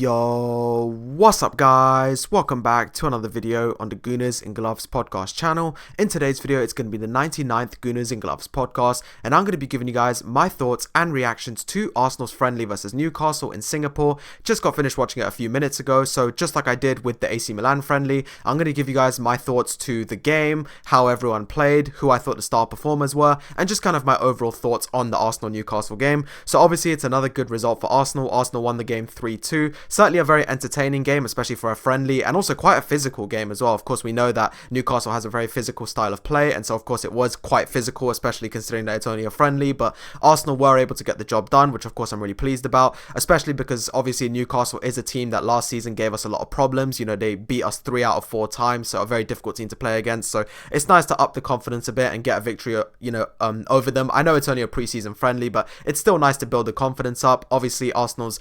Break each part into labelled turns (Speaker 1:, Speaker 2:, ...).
Speaker 1: Yo, what's up guys? Welcome back to another video on the Gooners and Gloves Podcast channel. In today's video, it's going to be the 99th Gooners and Gloves Podcast, and I'm going to be giving you guys my thoughts and reactions to Arsenal's friendly versus Newcastle in Singapore. Just got finished watching it a few minutes ago, so just like I did with the AC Milan friendly, I'm going to give you guys my thoughts to the game, how everyone played, who I thought the star performers were, and just kind of my overall thoughts on the Arsenal-Newcastle game. So obviously it's another good result for Arsenal. Arsenal won the game 3-2. Certainly a very entertaining game, especially for a friendly, and also quite a physical game as well. Of course, we know that Newcastle has a very physical style of play, and so of course it was quite physical, especially considering that it's only a friendly, but Arsenal were able to get the job done, which of course I'm really pleased about, especially because obviously Newcastle is a team that last season gave us a lot of problems. You know, they beat us 3 out of 4 times, so a very difficult team to play against, so it's nice to up the confidence a bit and get a victory, over them. I know it's only a preseason friendly, but it's still nice to build the confidence up. Obviously, Arsenal's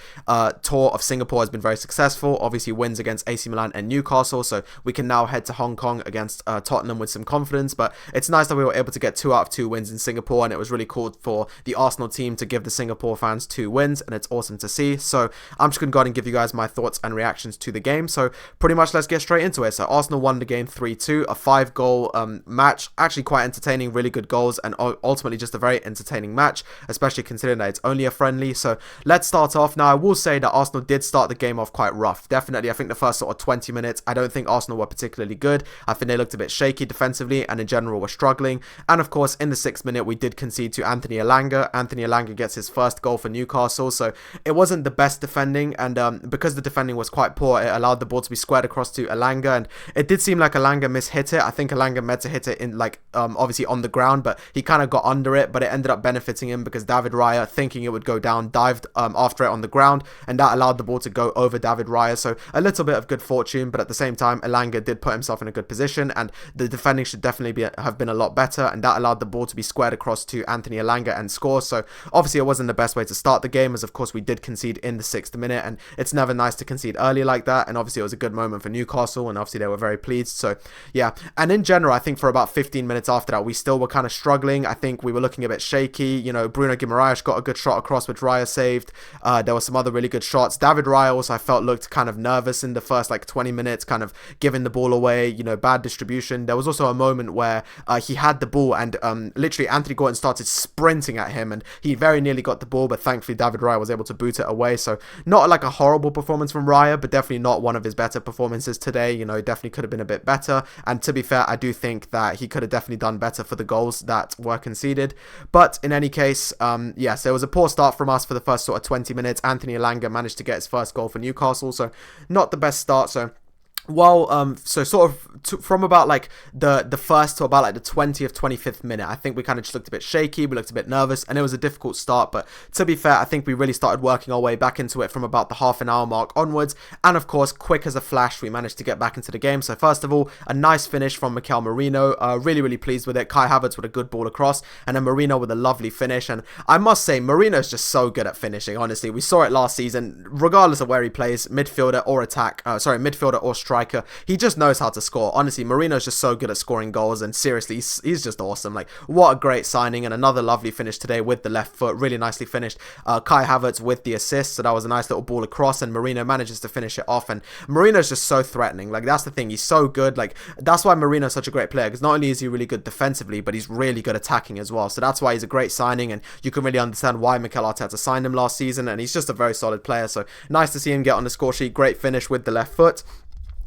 Speaker 1: tour of Singapore has been very successful, obviously wins against AC Milan and Newcastle, so we can now head to Hong Kong against Tottenham with some confidence. But it's nice that we were able to get 2 out of 2 wins in Singapore, and it was really cool for the Arsenal team to give the Singapore fans 2 wins, and it's awesome to see. So I'm just going to go ahead and give you guys my thoughts and reactions to the game. So pretty much let's get straight into it. So Arsenal won the game 3-2, a 5-goal match, actually quite entertaining, really good goals, and ultimately just a very entertaining match, especially considering that it's only a friendly. So let's start off. Now I will say that Arsenal did start the game off quite rough. Definitely, I think the first sort of 20 minutes, I don't think Arsenal were particularly good. I think they looked a bit shaky defensively, and in general were struggling. And of course, in the 6th minute, we did concede to Anthony Elanga. Anthony Elanga gets his first goal for Newcastle, so it wasn't the best defending, and because the defending was quite poor, it allowed the ball to be squared across to Elanga, and it did seem like Elanga mishit it. I think Elanga meant to hit it in, obviously on the ground, but he kind of got under it, but it ended up benefiting him because David Raya, thinking it would go down, dived after it on the ground, and that allowed the ball to go over David Raya. So a little bit of good fortune, but at the same time, Elanga did put himself in a good position, and the defending should definitely have been a lot better, and that allowed the ball to be squared across to Anthony Elanga and score. So obviously it wasn't the best way to start the game, as of course we did concede in the 6th minute, and it's never nice to concede early like that, and obviously it was a good moment for Newcastle, and obviously they were very pleased. So yeah, and in general, I think for about 15 minutes after that, we still were kind of struggling. I think we were looking a bit shaky. You know, Bruno Guimaraes got a good shot across, which Raya saved. There were some other really good shots. David Raya also, I felt, looked kind of nervous in the first 20 minutes, kind of giving the ball away, bad distribution. There was also a moment where he had the ball, and literally Anthony Gordon started sprinting at him, and he very nearly got the ball, but thankfully David Raya was able to boot it away. So not like a horrible performance from Raya, but definitely not one of his better performances today. It definitely could have been a bit better, and to be fair, I do think that he could have definitely done better for the goals that were conceded. But in any case, yes, there was a poor start from us for the first sort of 20 minutes. Anthony Elanga managed to get his first goal for Newcastle, so not the best start. So so sort of from about the first to about the 20th, 25th minute, I think we kind of just looked a bit shaky, we looked a bit nervous, and it was a difficult start. But to be fair, I think we really started working our way back into it from about the half an hour mark onwards, and of course, quick as a flash, we managed to get back into the game. So first of all, a nice finish from Mikel Merino, really pleased with it. Kai Havertz with a good ball across, and then Merino with a lovely finish. And I must say, Merino's just so good at finishing, honestly. We saw it last season, regardless of where he plays, midfielder or midfielder or striker. He just knows how to score. Honestly, Marino's just so good at scoring goals, and seriously, he's just awesome. What a great signing, and another lovely finish today with the left foot, really nicely finished. Kai Havertz with the assist, so that was a nice little ball across, and Marino manages to finish it off. And Marino's just so threatening. That's the thing, he's so good. That's why Marino's such a great player, because not only is he really good defensively, but he's really good attacking as well. So that's why he's a great signing, and you can really understand why Mikel Arteta signed him last season, and he's just a very solid player. So nice to see him get on the score sheet. Great finish with the left foot.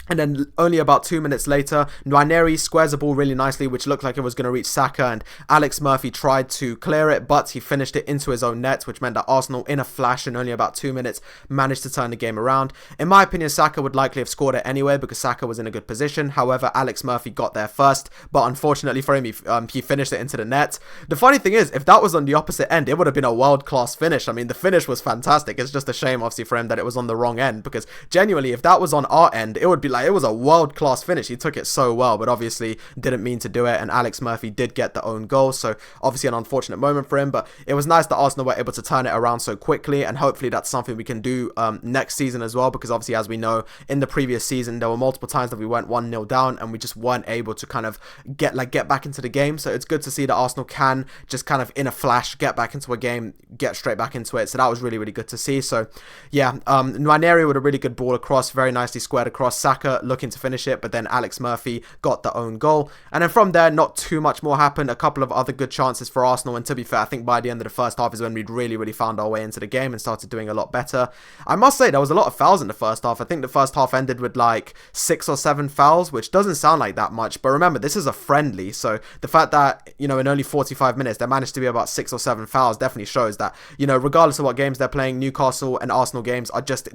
Speaker 1: And then only about 2 minutes later, Nwaneri squares the ball really nicely, which looked like it was going to reach Saka, and Alex Murphy tried to clear it, but he finished it into his own net, which meant that Arsenal, in a flash, in only about 2 minutes, managed to turn the game around. In my opinion, Saka would likely have scored it anyway, because Saka was in a good position. However, Alex Murphy got there first, but unfortunately for him, he finished it into the net. The funny thing is, if that was on the opposite end, it would have been a world-class finish. I mean, the finish was fantastic. It's just a shame, obviously, for him that it was on the wrong end, because genuinely, if that was on our end, it would be like, it was a world-class finish. He took it so well, but obviously didn't mean to do it, and Alex Murphy did get the own goal, so obviously an unfortunate moment for him, but it was nice that Arsenal were able to turn it around so quickly, and hopefully that's something we can do next season as well, because obviously, as we know, in the previous season, there were multiple times that we went 1-0 down, and we just weren't able to kind of get back into the game. So it's good to see that Arsenal can just kind of in a flash get back into a game, get straight back into it. So that was really, really good to see. So yeah, Nwaneri with a really good ball across, very nicely squared across. Saka looking to finish it, but then Alex Murphy got the own goal. And then from there, not too much more happened. A couple of other good chances for Arsenal, and to be fair, I think by the end of the first half is when we'd really, really found our way into the game and started doing a lot better. I must say, there was a lot of fouls in the first half. I think the first half ended with like 6 or 7 fouls, which doesn't sound like that much, but remember, this is a friendly, so the fact that, you know, in only 45 minutes there managed to be about 6 or 7 fouls definitely shows that, you know, regardless of what games they're playing, Newcastle and Arsenal games are just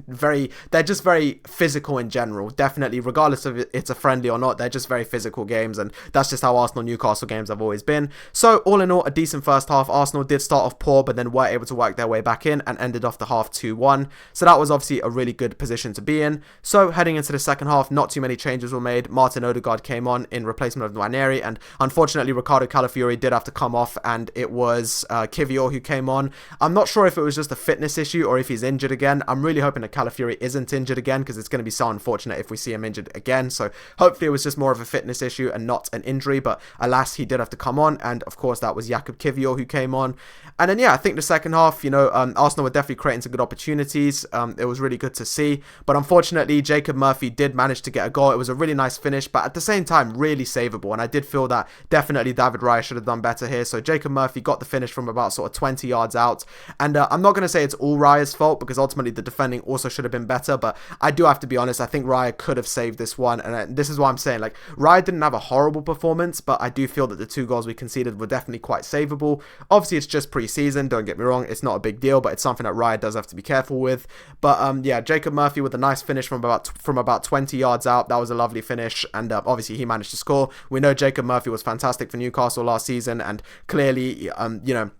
Speaker 1: they're just very physical in general. Definitely, regardless of it's a friendly or not, they're just very physical games, and that's just how Arsenal Newcastle games have always been. So all in all, a decent first half. Arsenal did start off poor, but then were able to work their way back in and ended off the half 2-1. So that was obviously a really good position to be in. So heading into the second half, not too many changes were made. Martin Odegaard came on in replacement of Nwaneri, and unfortunately Ricardo Calafiori did have to come off, and it was Kivior who came on. I'm not sure if it was just a fitness issue or if he's injured again. I'm really hoping that Calafiori isn't injured again, because it's going to be so unfortunate if we see him injured again. So hopefully it was just more of a fitness issue and not an injury, but alas, he did have to come on, and of course that was Jakub Kivior who came on. And then yeah, I think the second half, you know, Arsenal were definitely creating some good opportunities. It was really good to see, but unfortunately Jacob Murphy did manage to get a goal. It was a really nice finish, but at the same time really savable, and I did feel that definitely David Raya should have done better here. So Jacob Murphy got the finish from about sort of 20 yards out, and I'm not going to say it's all Raya's fault, because ultimately the defending also should have been better, but I do have to be honest, I think Raya could have saved this one, and this is why I'm saying, like, Raya didn't have a horrible performance, but I do feel that the 2 goals we conceded were definitely quite savable. Obviously it's just pre-season, don't get me wrong, it's not a big deal, but it's something that Raya does have to be careful with. But yeah, Jacob Murphy with a nice finish from about 20 yards out. That was a lovely finish, and obviously he managed to score. We know Jacob Murphy was fantastic for Newcastle last season, and clearly, you know,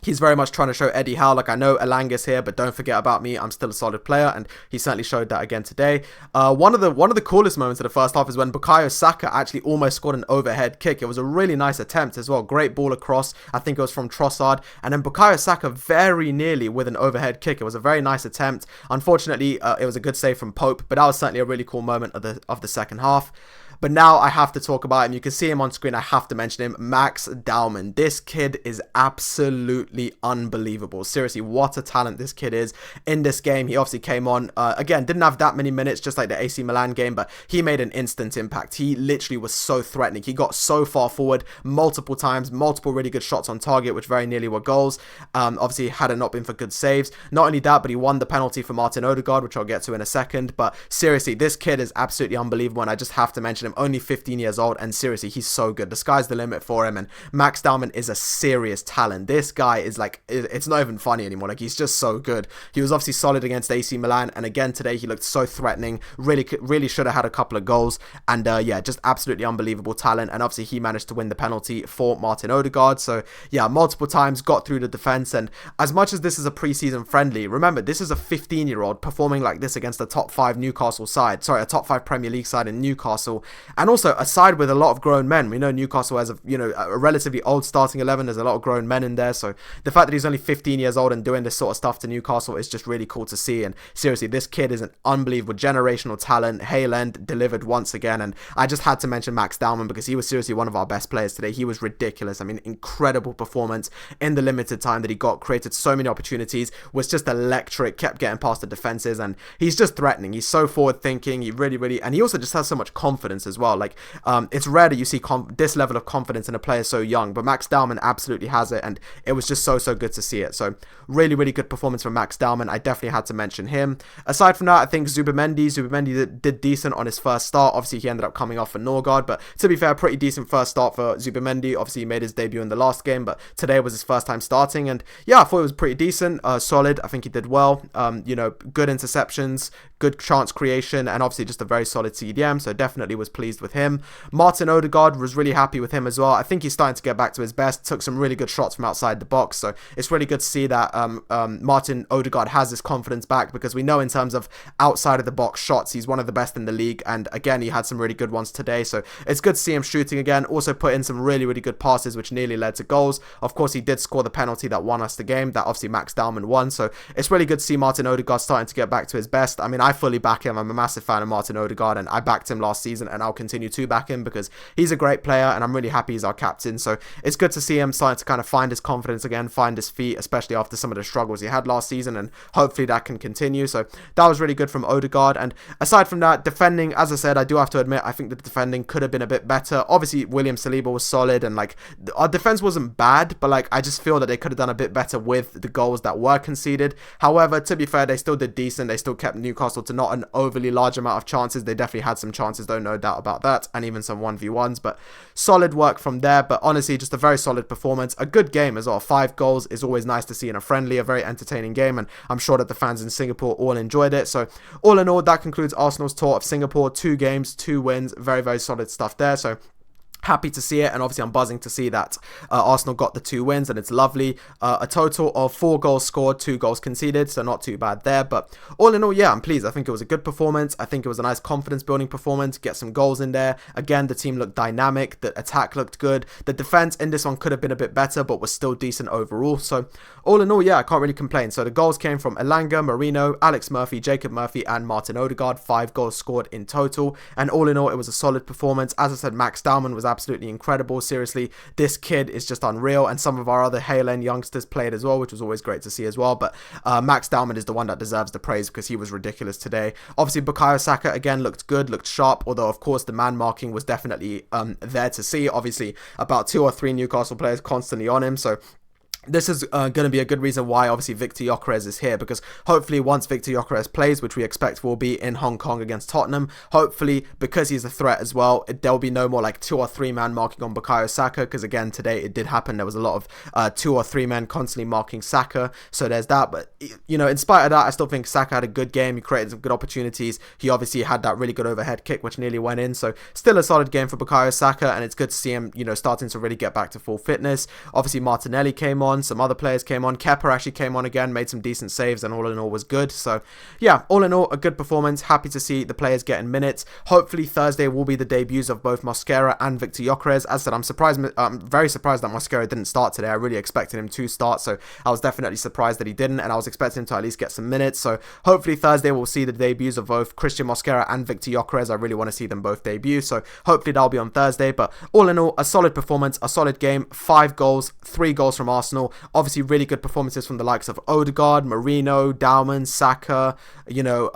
Speaker 1: he's very much trying to show Eddie Howe, like, I know Elanga's here, but don't forget about me. I'm still a solid player, and he certainly showed that again today. One of the coolest moments of the first half is when Bukayo Saka actually almost scored an overhead kick. It was a really nice attempt as well. Great ball across. I think it was from Trossard, and then Bukayo Saka very nearly with an overhead kick. It was a very nice attempt. Unfortunately, it was a good save from Pope, but that was certainly a really cool moment of the second half. But now I have to talk about him. You can see him on screen. I have to mention him. Max Dowman. This kid is absolutely unbelievable. Seriously, what a talent this kid is in this game. He obviously came on. Again, didn't have that many minutes, just like the AC Milan game, but he made an instant impact. He literally was so threatening. He got so far forward multiple times, multiple really good shots on target, which very nearly were goals. Obviously, had it not been for good saves. Not only that, but he won the penalty for Martin Odegaard, which I'll get to in a second. But seriously, this kid is absolutely unbelievable, and I just have to mention him. Only 15 years old, and seriously, he's so good. The sky's the limit for him, and Max Dowman is a serious talent. This guy is like, it's not even funny anymore. Like, he's just so good. He was obviously solid against AC Milan, and again today he looked so threatening. Really should have had a couple of goals, and yeah, just absolutely unbelievable talent. And obviously he managed to win the penalty for Martin Odegaard. So yeah, multiple times got through the defense, and as much as this is a preseason friendly, remember, this is a 15-year-old performing like this against a top 5 Newcastle side, sorry, a top 5 Premier League side in Newcastle, and also a side with a lot of grown men. We know Newcastle has a relatively old starting 11. There's a lot of grown men in there, so the fact that he's only 15 years old and doing this sort of stuff to Newcastle is just really cool to see. And seriously, this kid is an unbelievable generational talent. Hale End delivered once again, and I just had to mention Max Dowman because he was seriously one of our best players today. He was ridiculous. I mean, incredible performance in the limited time that he got, created so many opportunities, was just electric, kept getting past the defenses, and he's just threatening. He's so forward thinking. He really, and he also just has so much confidence as well. Like, it's rare that you see this level of confidence in a player so young, but Max Dowman absolutely has it, and it was just so good to see it. So really good performance from Max Dowman. I definitely had to mention him. Aside from that, I think Zubimendi did decent on his first start. Obviously, he ended up coming off for Norgard, but to be fair, pretty decent first start for Zubimendi. Obviously, he made his debut in the last game, but today was his first time starting, and yeah, I thought it was pretty decent, solid. I think he did well. Good interceptions, good chance creation, and obviously just a very solid CDM, so definitely was pleased with him. Martin Odegaard was really happy with him as well. I think he's starting to get back to his best, took some really good shots from outside the box, so it's really good to see that Martin Odegaard has his confidence back, because we know in terms of outside of the box shots, he's one of the best in the league, and again, he had some really good ones today, so it's good to see him shooting again. Also put in some really, really good passes, which nearly led to goals. Of course, he did score the penalty that won us the game, that obviously Max Dowman won, so it's really good to see Martin Odegaard starting to get back to his best. I mean, I fully back him. I'm a massive fan of Martin Odegaard, and I backed him last season, and I'll continue to back him because he's a great player, and I'm really happy he's our captain. So it's good to see him starting to kind of find his confidence again, find his feet, especially after some of the struggles he had last season, and hopefully that can continue. So that was really good from Odegaard. And aside from that, defending, as I said, I do have to admit, I think the defending could have been a bit better. Obviously, William Saliba was solid, and like our defense wasn't bad, but like I just feel that they could have done a bit better with the goals that were conceded. However, to be fair, they still did decent. They still kept Newcastle to not an overly large amount of chances. They definitely had some chances though, no doubt about that, and even some 1v1s, but solid work from there. But honestly, just a very solid performance, a good game as well. 5 goals is always nice to see in a friendly, a very entertaining game, and I'm sure that the fans in Singapore all enjoyed it. So all in all, that concludes Arsenal's tour of Singapore. 2 games, 2 wins, very, very solid stuff there. So happy to see it, and obviously I'm buzzing to see that Arsenal got the 2 wins, and it's lovely. A total of 4 goals scored, 2 goals conceded, so not too bad there. But all in all, yeah, I'm pleased. I think it was a good performance. I think it was a nice confidence building performance, get some goals in there. Again, the team looked dynamic, the attack looked good. The defense in this one could have been a bit better, but was still decent overall. So all in all, yeah, I can't really complain. So the goals came from Elanga, Marino, Alex Murphy, Jacob Murphy, and Martin Odegaard. 5 goals scored in total, and all in all, it was a solid performance. As I said, Max Dowman was absolutely incredible. Seriously, this kid is just unreal, and some of our other Hale End youngsters played as well, which was always great to see as well. But Max Dowman is the one that deserves the praise, because he was ridiculous today. Obviously, Bukayo Saka again looked good, looked sharp, although of course the man marking was definitely there to see. Obviously, about 2 or 3 Newcastle players constantly on him, so this is going to be a good reason why obviously Victor Gyökeres is here, because hopefully once Victor Gyökeres plays, which we expect will be in Hong Kong against Tottenham, hopefully because he's a threat as well, there'll be no more like 2 or 3 man marking on Bukayo Saka, because again today it did happen. There was a lot of 2 or 3 men constantly marking Saka, so there's that. But you know, in spite of that, I still think Saka had a good game. He created some good opportunities. He obviously had that really good overhead kick which nearly went in, so still a solid game for Bukayo Saka, and it's good to see him, you know, starting to really get back to full fitness. Obviously Martinelli came on, some other players came on. Kepa actually came on again, made some decent saves, and all in all was good. So yeah, all in all, a good performance. Happy to see the players getting minutes. Hopefully Thursday will be the debuts of both Mosquera and Victor Gyökeres. As I said, I'm very surprised that Mosquera didn't start today. I really expected him to start, so I was definitely surprised that he didn't, and I was expecting him to at least get some minutes. So hopefully Thursday we'll see the debuts of both Christian Mosquera and Victor Gyökeres. I really want to see them both debut, so hopefully that'll be on Thursday. But all in all, a solid performance, a solid game. 5 goals, 3 goals from Arsenal. Obviously really good performances from the likes of Odegaard, Marino, Dowman, Saka, you know,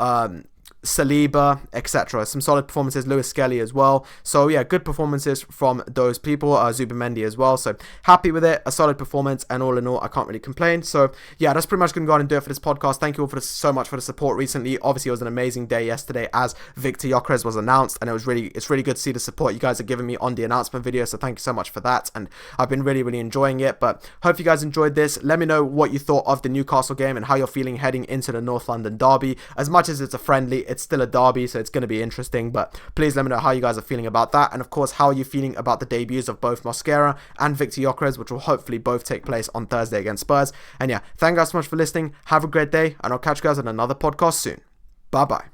Speaker 1: Saliba, etc. Some solid performances, Lewis Skelly as well. So yeah, good performances from those people, Zubimendi as well. So happy with it, a solid performance, and all in all, I can't really complain. So yeah, that's pretty much going to go on and do it for this podcast. Thank you all so much for the support recently. Obviously, it was an amazing day yesterday as Victor Gyökeres was announced, and it's really good to see the support you guys are giving me on the announcement video. So thank you so much for that, and I've been really enjoying it. But hope you guys enjoyed this. Let me know what you thought of the Newcastle game and how you're feeling heading into the North London derby. As much as it's a friendly, it's still a derby, so it's going to be interesting, but please let me know how you guys are feeling about that, and of course how are you feeling about the debuts of both Mosquera and Victor Gyökeres, which will hopefully both take place on Thursday against Spurs. And yeah, thank you guys so much for listening. Have a great day, and I'll catch you guys on another podcast soon. Bye bye.